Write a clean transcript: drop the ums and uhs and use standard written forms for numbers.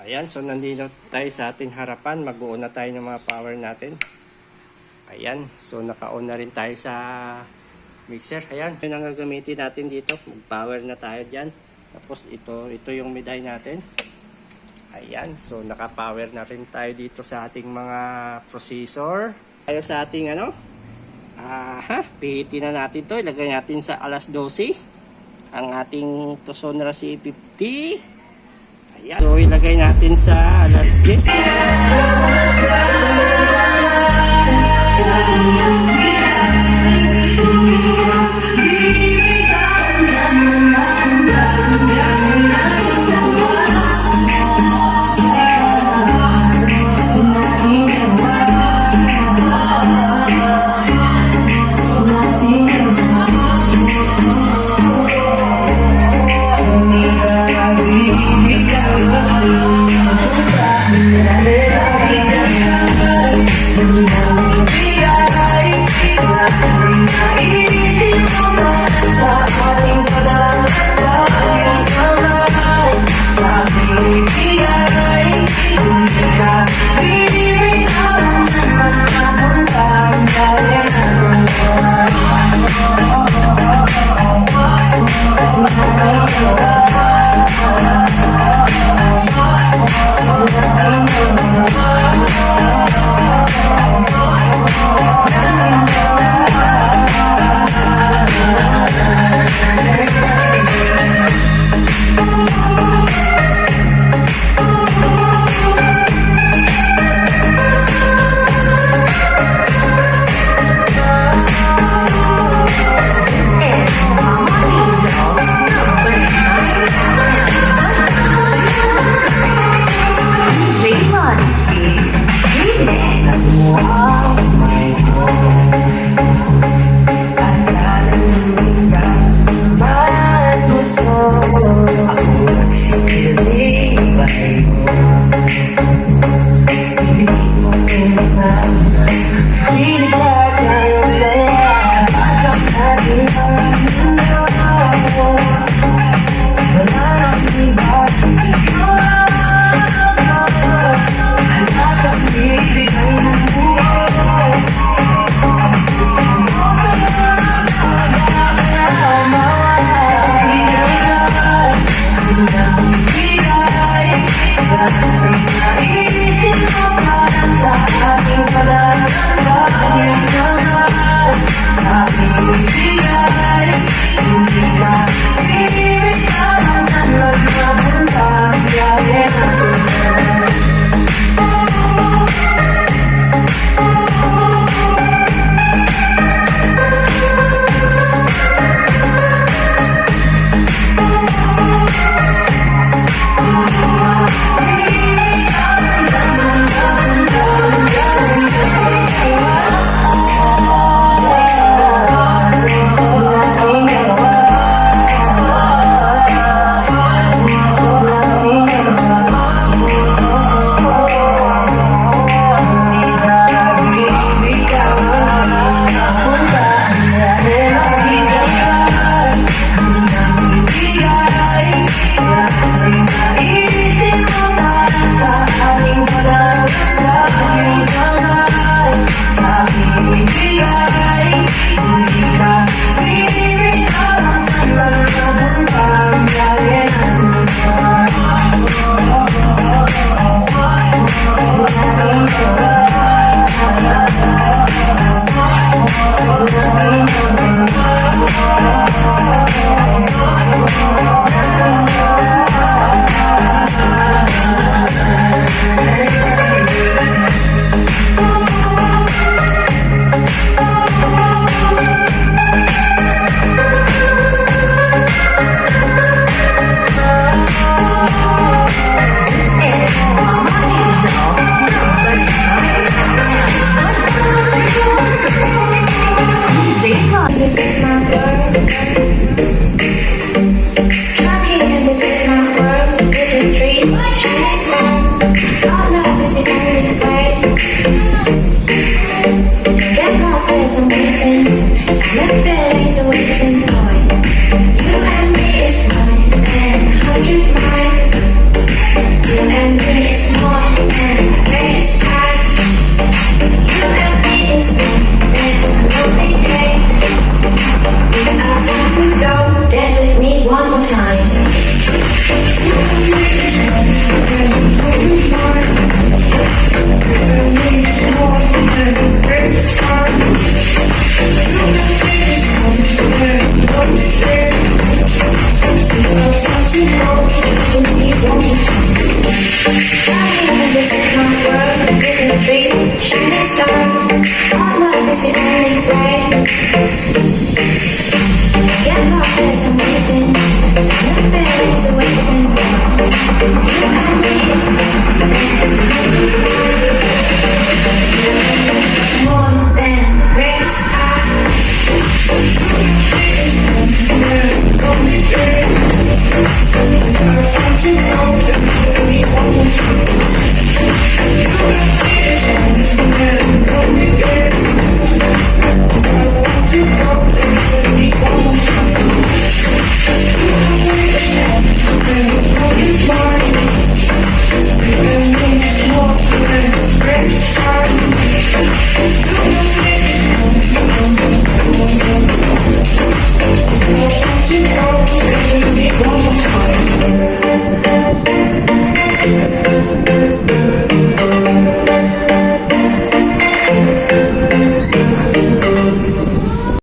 Ayan, so nandito tayo sa ating harapan. Mag-on na tayo ng mga power natin. Ayan, so naka-on na rin tayo sa mixer. Ayan, so yun ang gagamitin natin dito. Mag-power na tayo dyan. Tapos ito yung miday natin. Ayan, so naka-power na rin tayo dito sa ating mga processor. Tayo sa ating pihitin na natin to. Ilagay natin sa alas 12. Ang ating Tucson C50. Ayan. So ilagay natin sa alas 10. Shining stars, our love is the only way. Get lost as I'm waiting, send the feelings awaiting. You and me is more than great sky. It's our time to know that we want to. Great star.